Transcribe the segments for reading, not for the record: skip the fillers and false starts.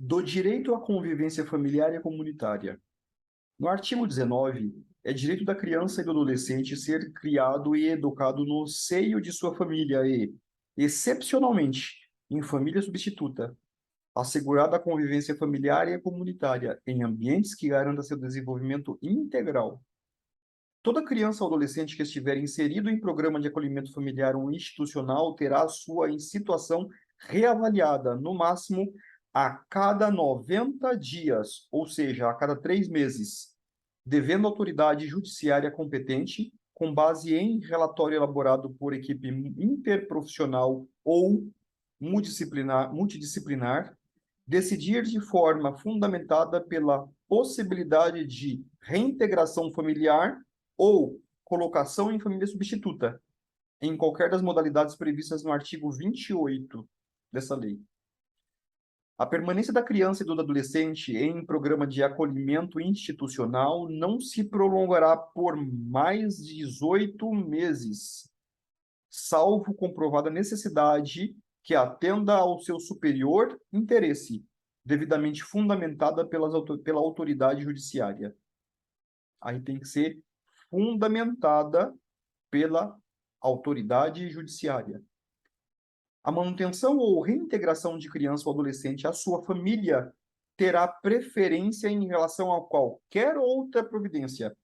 do direito à convivência familiar e comunitária. No artigo 19, é direito da criança e do adolescente ser criado e educado no seio de sua família e, excepcionalmente, em família substituta, assegurada a convivência familiar e comunitária em ambientes que garantam seu desenvolvimento integral. Toda criança ou adolescente que estiver inserido em programa de acolhimento familiar ou institucional terá sua situação reavaliada, no máximo, a cada 90 dias, ou seja, a cada 3 meses, devendo a autoridade judiciária competente, com base em relatório elaborado por equipe interprofissional ou multidisciplinar, decidir de forma fundamentada pela possibilidade de reintegração familiar ou colocação em família substituta, em qualquer das modalidades previstas no artigo 28 dessa lei. A permanência da criança e do adolescente em programa de acolhimento institucional não se prolongará por mais de 18 meses, salvo comprovada necessidade que atenda ao seu superior interesse, devidamente fundamentada pela autoridade judiciária. Aí tem que ser fundamentada pela autoridade judiciária. A manutenção ou reintegração de criança ou adolescente à sua família terá preferência em relação a qualquer outra providência,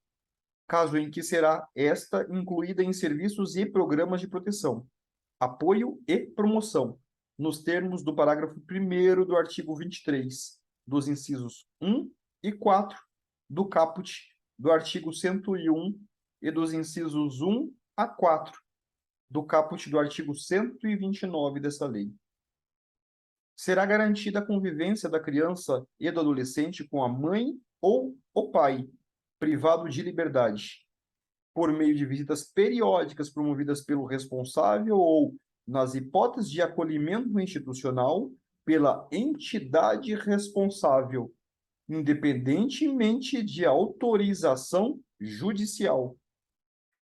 caso em que será esta incluída em serviços e programas de proteção, apoio e promoção, nos termos do parágrafo 1º do artigo 23, dos incisos 1 e 4 do caput do artigo 101 e dos incisos 1 a 4 do caput do artigo 129 dessa lei. Será garantida a convivência da criança e do adolescente com a mãe ou o pai, privado de liberdade, por meio de visitas periódicas promovidas pelo responsável ou, nas hipóteses de acolhimento institucional, pela entidade responsável, independentemente de autorização judicial.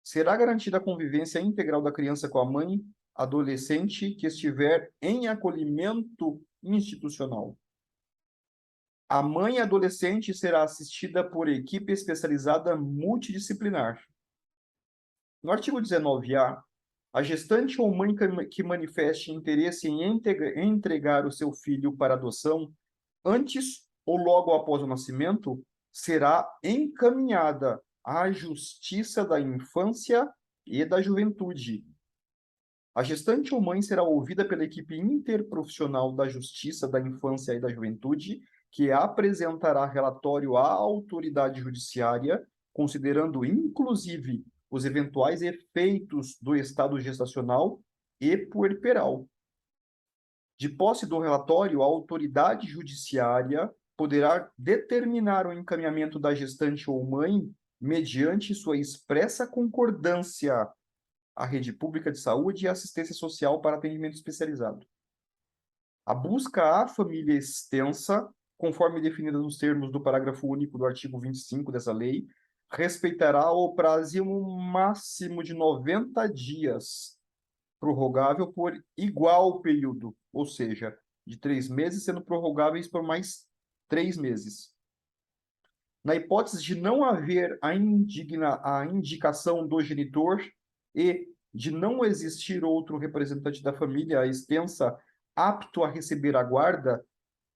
Será garantida a convivência integral da criança com a mãe, adolescente que estiver em acolhimento institucional. A mãe adolescente será assistida por equipe especializada multidisciplinar. No artigo 19A, a gestante ou mãe que manifeste interesse em entregar o seu filho para adoção antes ou logo após o nascimento será encaminhada à Justiça da Infância e da Juventude. A gestante ou mãe será ouvida pela equipe interprofissional da Justiça da Infância e da Juventude, que apresentará relatório à autoridade judiciária, considerando inclusive os eventuais efeitos do estado gestacional e puerperal. De posse do relatório, a autoridade judiciária poderá determinar o encaminhamento da gestante ou mãe mediante sua expressa concordância à rede pública de saúde e assistência social para atendimento especializado. A busca à família extensa, conforme definida nos termos do parágrafo único do artigo 25 dessa lei, respeitará o prazo máximo de 90 dias, prorrogável por igual período, ou seja, de 3 meses, sendo prorrogáveis por mais 3 meses. Na hipótese de não haver a indicação do genitor e de não existir outro representante da família extensa apto a receber a guarda,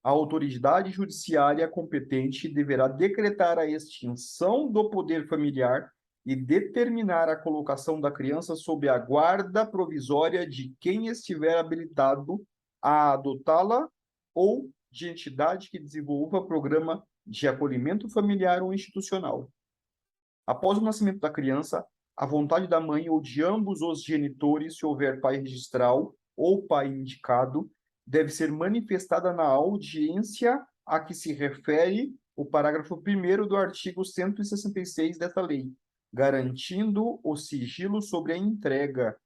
a autoridade judiciária competente deverá decretar a extinção do poder familiar e determinar a colocação da criança sob a guarda provisória de quem estiver habilitado a adotá-la ou de entidade que desenvolva programa de acolhimento familiar ou institucional. Após o nascimento da criança, a vontade da mãe ou de ambos os genitores, se houver pai registral ou pai indicado, deve ser manifestada na audiência a que se refere o parágrafo 1º do artigo 166 desta lei, garantindo o sigilo sobre a entrega.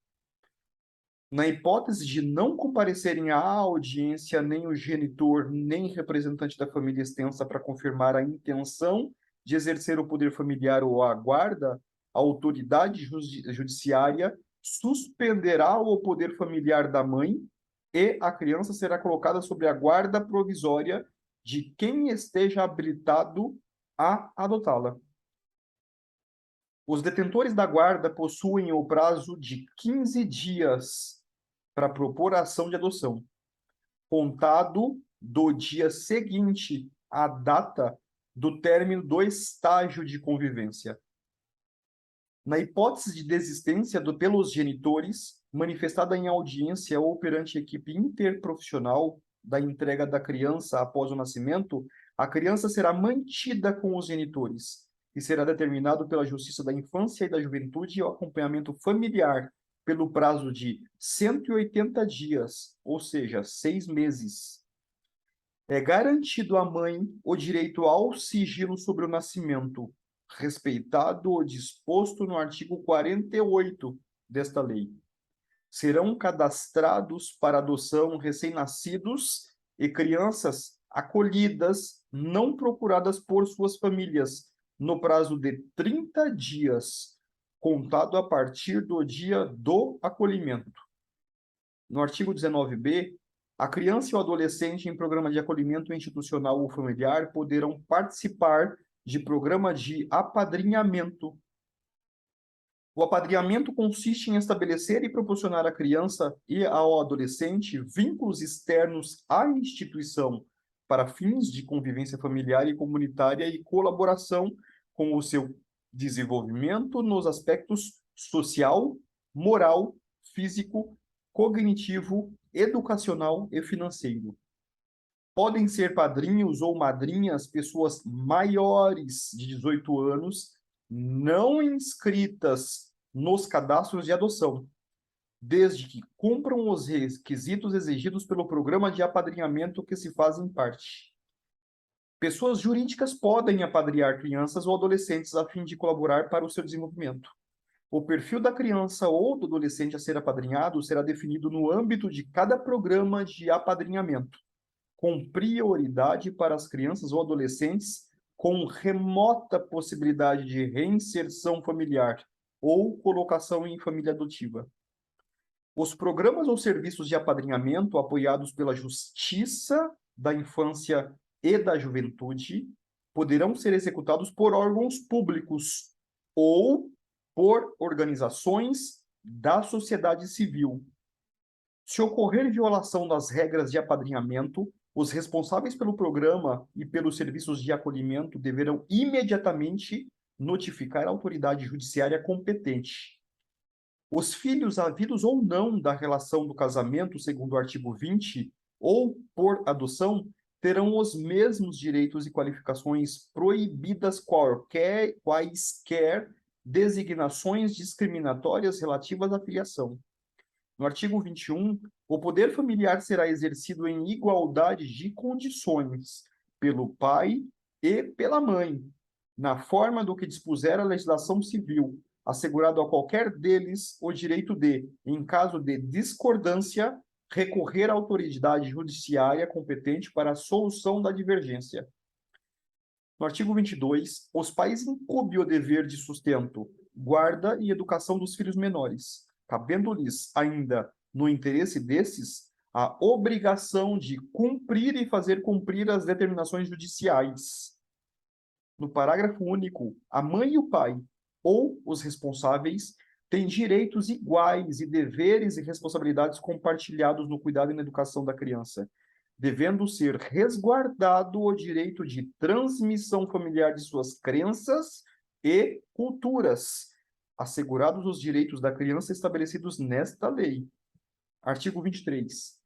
Na hipótese de não comparecerem à audiência nem o genitor, nem representante da família extensa para confirmar a intenção de exercer o poder familiar ou a guarda, a autoridade judiciária suspenderá o poder familiar da mãe e a criança será colocada sob a guarda provisória de quem esteja habilitado a adotá-la. Os detentores da guarda possuem o prazo de 15 dias para propor a ação de adoção, contado do dia seguinte à data do término do estágio de convivência. Na hipótese de desistência pelos genitores, manifestada em audiência ou perante equipe interprofissional da entrega da criança após o nascimento, a criança será mantida com os genitores e será determinado pela Justiça da Infância e da Juventude o acompanhamento familiar pelo prazo de 180 dias, ou seja, 6 meses. É garantido à mãe o direito ao sigilo sobre o nascimento, respeitado o disposto no artigo 48 desta lei. Serão cadastrados para adoção recém-nascidos e crianças acolhidas, não procuradas por suas famílias, no prazo de 30 dias, contado a partir do dia do acolhimento. No artigo 19b, a criança e o adolescente em programa de acolhimento institucional ou familiar poderão participar de programa de apadrinhamento. O apadrinhamento consiste em estabelecer e proporcionar à criança e ao adolescente vínculos externos à instituição para fins de convivência familiar e comunitária e colaboração com o seu desenvolvimento nos aspectos social, moral, físico, cognitivo, educacional e financeiro. Podem ser padrinhos ou madrinhas pessoas maiores de 18 anos, não inscritas nos cadastros de adoção, desde que cumpram os requisitos exigidos pelo programa de apadrinhamento que se fazem parte. Pessoas jurídicas podem apadrinhar crianças ou adolescentes a fim de colaborar para o seu desenvolvimento. O perfil da criança ou do adolescente a ser apadrinhado será definido no âmbito de cada programa de apadrinhamento, com prioridade para as crianças ou adolescentes com remota possibilidade de reinserção familiar ou colocação em família adotiva. Os programas ou serviços de apadrinhamento apoiados pela Justiça da Infância e da Juventude poderão ser executados por órgãos públicos ou por organizações da sociedade civil. Se ocorrer violação das regras de apadrinhamento, os responsáveis pelo programa e pelos serviços de acolhimento deverão imediatamente notificar a autoridade judiciária competente. Os filhos, havidos ou não da relação do casamento, segundo o artigo 20, ou por adoção, terão os mesmos direitos e qualificações proibidas quaisquer designações discriminatórias relativas à filiação. No artigo 21, o poder familiar será exercido em igualdade de condições pelo pai e pela mãe, na forma do que dispuser a legislação civil, assegurado a qualquer deles o direito de, em caso de discordância, recorrer à autoridade judiciária competente para a solução da divergência. No artigo 22, os pais incumbem o dever de sustento, guarda e educação dos filhos menores, cabendo-lhes ainda, no interesse desses, a obrigação de cumprir e fazer cumprir as determinações judiciais. No parágrafo único, a mãe e o pai, ou os responsáveis, têm direitos iguais e deveres e responsabilidades compartilhados no cuidado e na educação da criança, devendo ser resguardado o direito de transmissão familiar de suas crenças e culturas, assegurados os direitos da criança estabelecidos nesta lei. Artigo 23.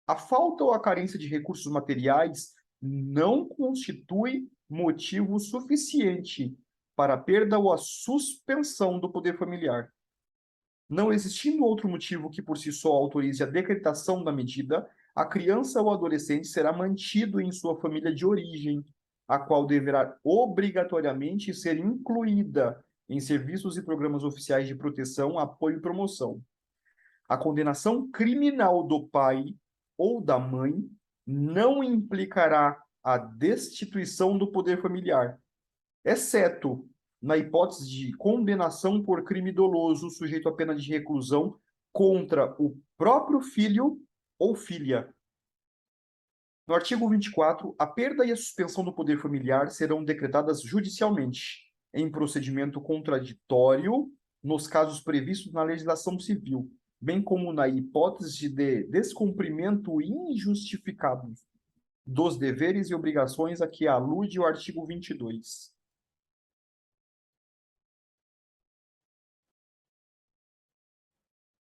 A falta ou a carência de recursos materiais não constitui motivo suficiente para a perda ou a suspensão do poder familiar. Não existindo outro motivo que por si só autorize a decretação da medida, a criança ou adolescente será mantido em sua família de origem, a qual deverá obrigatoriamente ser incluída em serviços e programas oficiais de proteção, apoio e promoção. A condenação criminal do pai ou da mãe não implicará a destituição do poder familiar, exceto na hipótese de condenação por crime doloso sujeito à pena de reclusão contra o próprio filho ou filha. No artigo 24, a perda e a suspensão do poder familiar serão decretadas judicialmente, em procedimento contraditório, nos casos previstos na legislação civil, bem como na hipótese de descumprimento injustificado dos deveres e obrigações a que alude o artigo 22.